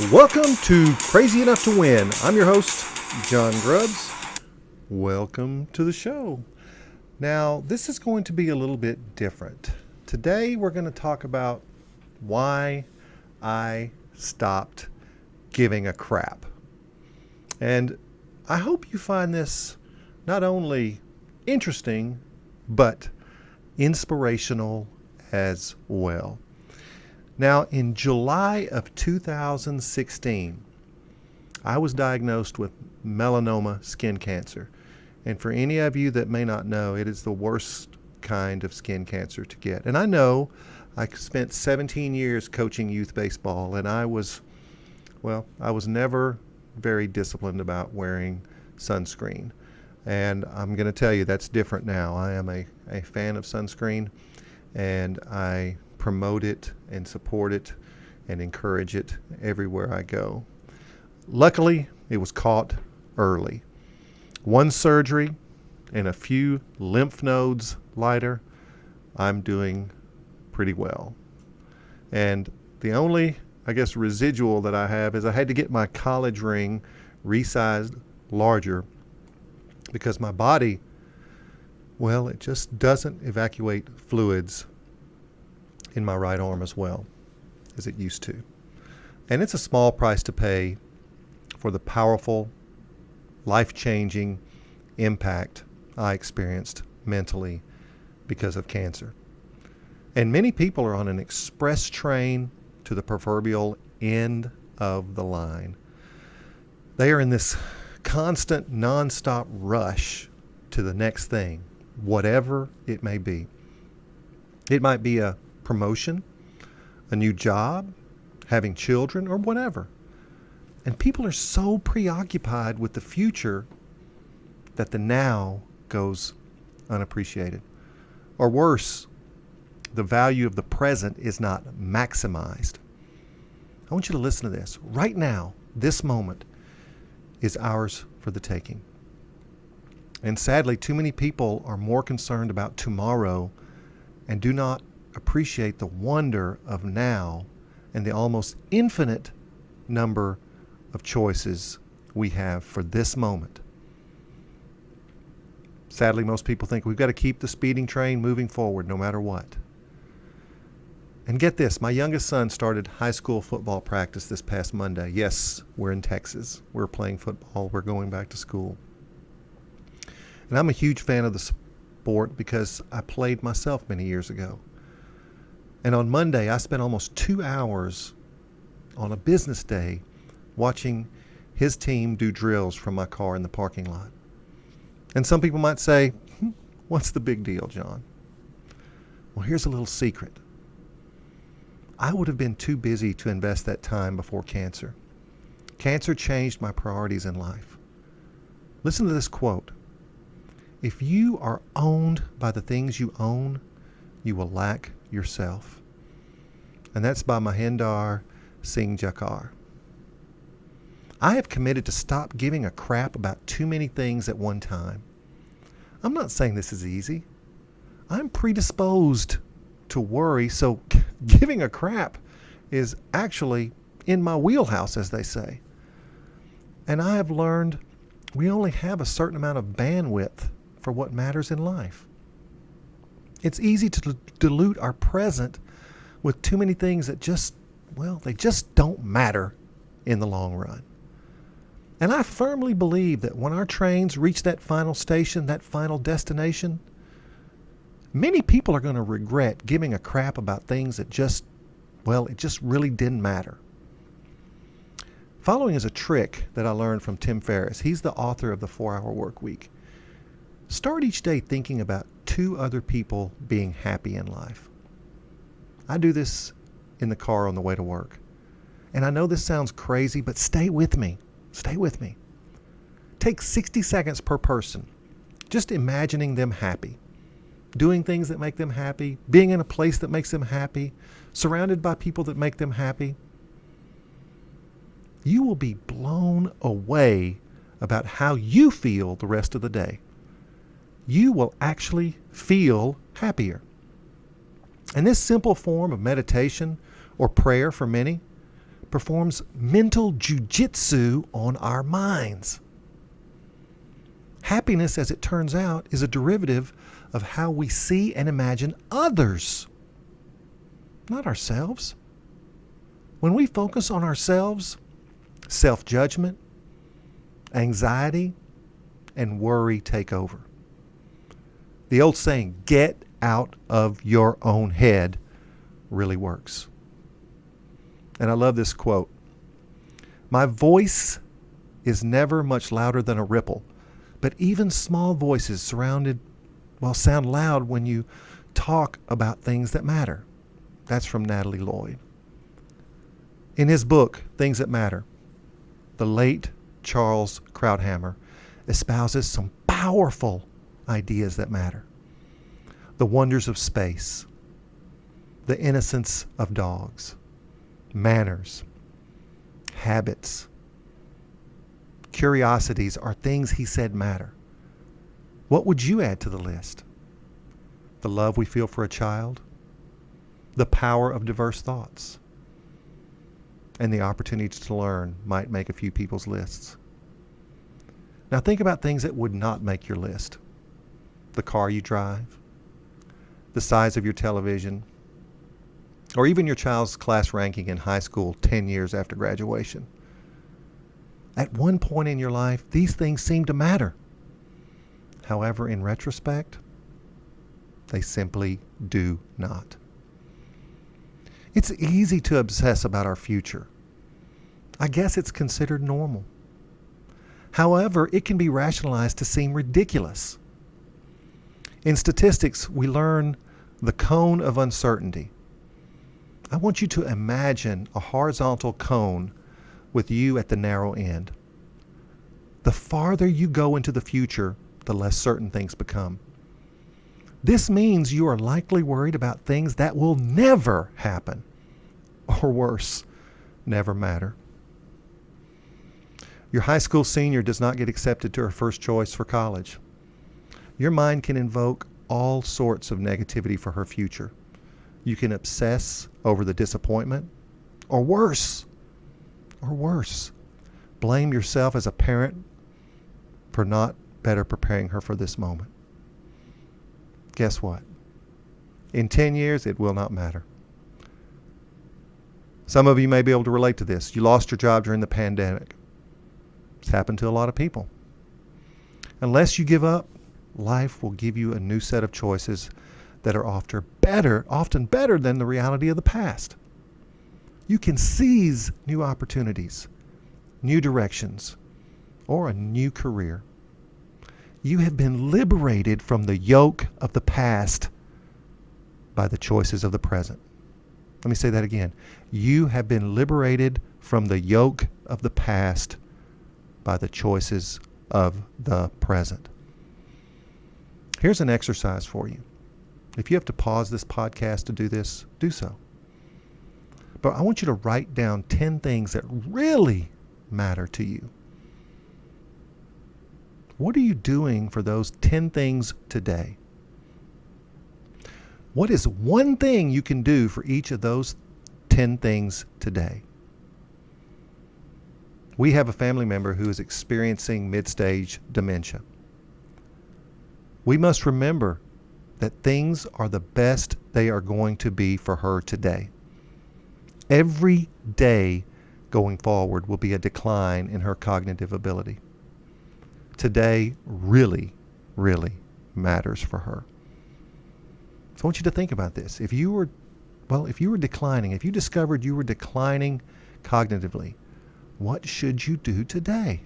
Welcome to Crazy Enough to Win. I'm your host, John Grubbs. Welcome to the show. Now, this is going to be a little bit different. Today, we're going to talk about why I stopped giving a crap. And I hope you find this not only interesting, but inspirational as well. Now, in July of 2016, I was diagnosed with melanoma skin cancer. And for any of you that may not know, it is the worst kind of skin cancer to get. And I know I spent 17 years coaching youth baseball, and I was never very disciplined about wearing sunscreen. And I'm going to tell you that's different now. I am a fan of sunscreen, and I promote it and support it and encourage it everywhere I go. Luckily, it was caught early. One surgery and a few lymph nodes later, I'm doing pretty well. And the only, residual that I have is I had to get my college ring resized larger because my body, it just doesn't evacuate fluids in my right arm as well as it used to. And it's a small price to pay for the powerful, life-changing impact I experienced mentally because of cancer. And many people are on an express train to the proverbial end of the line. They are in this constant, nonstop rush to the next thing, whatever it may be. It might be a promotion, a new job, having children, or whatever. And people are so preoccupied with the future that the now goes unappreciated. Or worse, the value of the present is not maximized. I want you to listen to this. Right now, this moment is ours for the taking. And sadly, too many people are more concerned about tomorrow and do not appreciate the wonder of now and the almost infinite number of choices we have for this moment. Sadly, most people think we've got to keep the speeding train moving forward no matter what. And get this, my youngest son started high school football practice this past Monday. Yes, we're in Texas. We're playing football. We're going back to school. And I'm a huge fan of the sport because I played myself many years ago. And on Monday, I spent almost 2 hours on a business day watching his team do drills from my car in the parking lot. And some people might say, what's the big deal, John? Well, here's a little secret. I would have been too busy to invest that time before cancer. Cancer changed my priorities in life. Listen to this quote. If you are owned by the things you own, you will lack yourself. And that's by Mahinder Singh Jakar. I have committed to stop giving a crap about too many things at one time. I'm not saying this is easy. I'm predisposed to worry, so giving a crap is actually in my wheelhouse, as they say. And I have learned we only have a certain amount of bandwidth for what matters in life. It's easy to dilute our present with too many things that they just don't matter in the long run. And I firmly believe that when our trains reach that final station, that final destination, many people are going to regret giving a crap about things that it just really didn't matter. Following is a trick that I learned from Tim Ferriss. He's the author of the 4-Hour Work Week. Start each day thinking about 2 other people being happy in life. I do this in the car on the way to work. And I know this sounds crazy, but stay with me. Stay with me. Take 60 seconds per person, just imagining them happy, doing things that make them happy, being in a place that makes them happy, surrounded by people that make them happy. You will be blown away about how you feel the rest of the day. You will actually feel happier. And this simple form of meditation or prayer for many performs mental jujitsu on our minds. Happiness, as it turns out, is a derivative of how we see and imagine others, not ourselves. When we focus on ourselves, self-judgment, anxiety, and worry take over. The old saying, get out of your own head, really works. And I love this quote. My voice is never much louder than a ripple, but even small voices sound loud when you talk about things that matter. That's from Natalie Lloyd. In his book, Things That Matter, the late Charles Krauthammer espouses some powerful ideas that matter. The wonders of space, the innocence of dogs, manners, habits, curiosities are things he said matter. What would you add to the list? The love we feel for a child, the power of diverse thoughts, and the opportunity to learn might make a few people's lists. Now think about things that would not make your list. The car you drive, the size of your television, or even your child's class ranking in high school 10 years after graduation. At one point in your life, these things seem to matter. However, in retrospect, they simply do not. It's easy to obsess about our future. I guess it's considered normal. However, it can be rationalized to seem ridiculous. In statistics, we learn the cone of uncertainty. I want you to imagine a horizontal cone with you at the narrow end. The farther you go into the future, the less certain things become. This means you are likely worried about things that will never happen, or worse, never matter. Your high school senior does not get accepted to her first choice for college. Your mind can invoke all sorts of negativity for her future. You can obsess over the disappointment, or worse, blame yourself as a parent for not better preparing her for this moment. Guess what? In 10 years, it will not matter. Some of you may be able to relate to this. You lost your job during the pandemic. It's happened to a lot of people. Unless you give up, life will give you a new set of choices that are often better than the reality of the past. You can seize new opportunities, new directions, or a new career. You have been liberated from the yoke of the past by the choices of the present. Let me say that again. You have been liberated from the yoke of the past by the choices of the present. Here's an exercise for you. If you have to pause this podcast to do this, do so. But I want you to write down 10 things that really matter to you. What are you doing for those 10 things today? What is one thing you can do for each of those 10 things today? We have a family member who is experiencing mid-stage dementia. We must remember that things are the best they are going to be for her today. Every day going forward will be a decline in her cognitive ability. Today really, really matters for her. So I want you to think about this. If you were declining, if you discovered you were declining cognitively, what should you do today?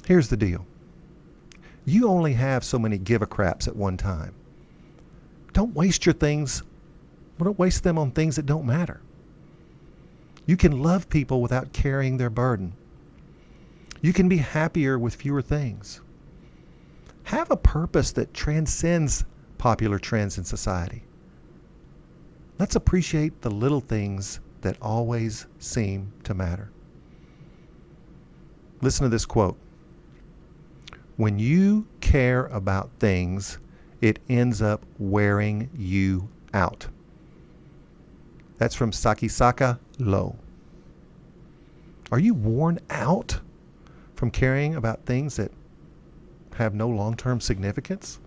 Here's the deal. You only have so many give-a-craps at one time. Don't waste don't waste them on things that don't matter. You can love people without carrying their burden. You can be happier with fewer things. Have a purpose that transcends popular trends in society. Let's appreciate the little things that always seem to matter. Listen to this quote. When you care about things, it ends up wearing you out. That's from Sakisaka low? Are you worn out from caring about things that have no long-term significance?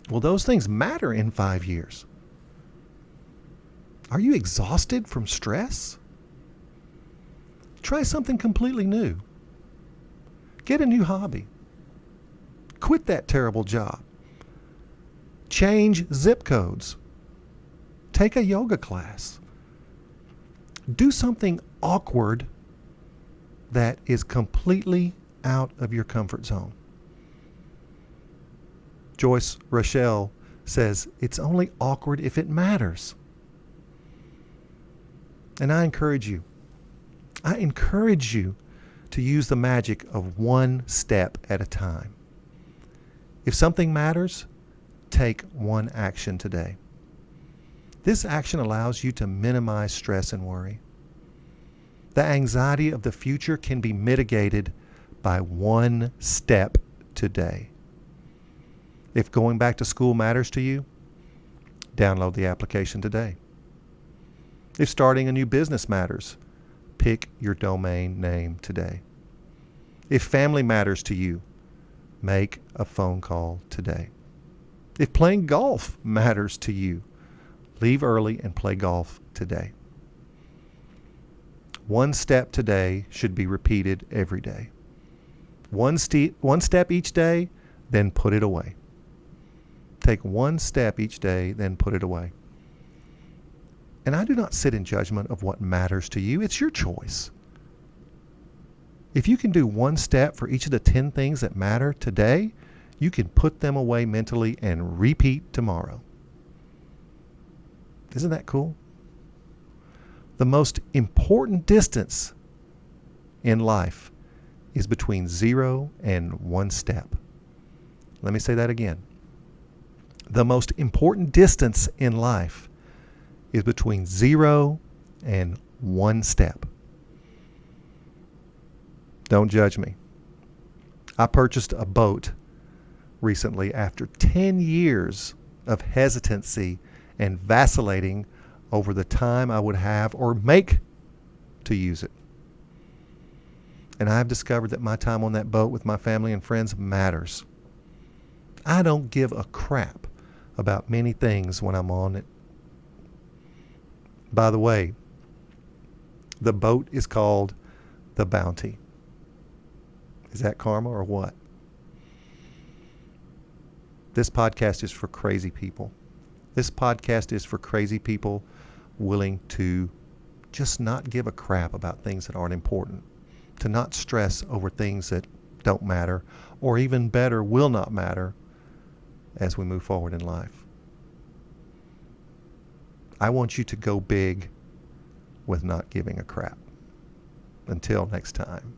Will those things matter in 5 years? Are you exhausted from stress? Try something completely new. Get a new hobby. Quit that terrible job. Change zip codes. Take a yoga class. Do something awkward that is completely out of your comfort zone. Joyce Rochelle says it's only awkward if it matters. And I encourage you to use the magic of one step at a time. If something matters, take one action today. This action allows you to minimize stress and worry. The anxiety of the future can be mitigated by one step today. If going back to school matters to you, download the application today. If starting a new business matters, pick your domain name today. If family matters to you, make a phone call today. If playing golf matters to you, leave early and play golf today. One step today should be repeated every day. One step each day, then put it away. Take one step each day, then put it away. And I do not sit in judgment of what matters to you. It's your choice. If you can do one step for each of the 10 things that matter today, you can put them away mentally and repeat tomorrow. Isn't that cool? The most important distance in life is between 0 and 1 step. Let me say that again. The most important distance in life is between 0 and 1 step. Don't judge me. I purchased a boat recently after 10 years of hesitancy and vacillating over the time I would have or make to use it. And I've discovered that my time on that boat with my family and friends matters. I don't give a crap about many things when I'm on it. By the way, the boat is called the Bounty. Is that karma or what? This podcast is for crazy people. This podcast is for crazy people willing to just not give a crap about things that aren't important, to not stress over things that don't matter, or even better, will not matter as we move forward in life. I want you to go big with not giving a crap. Until next time.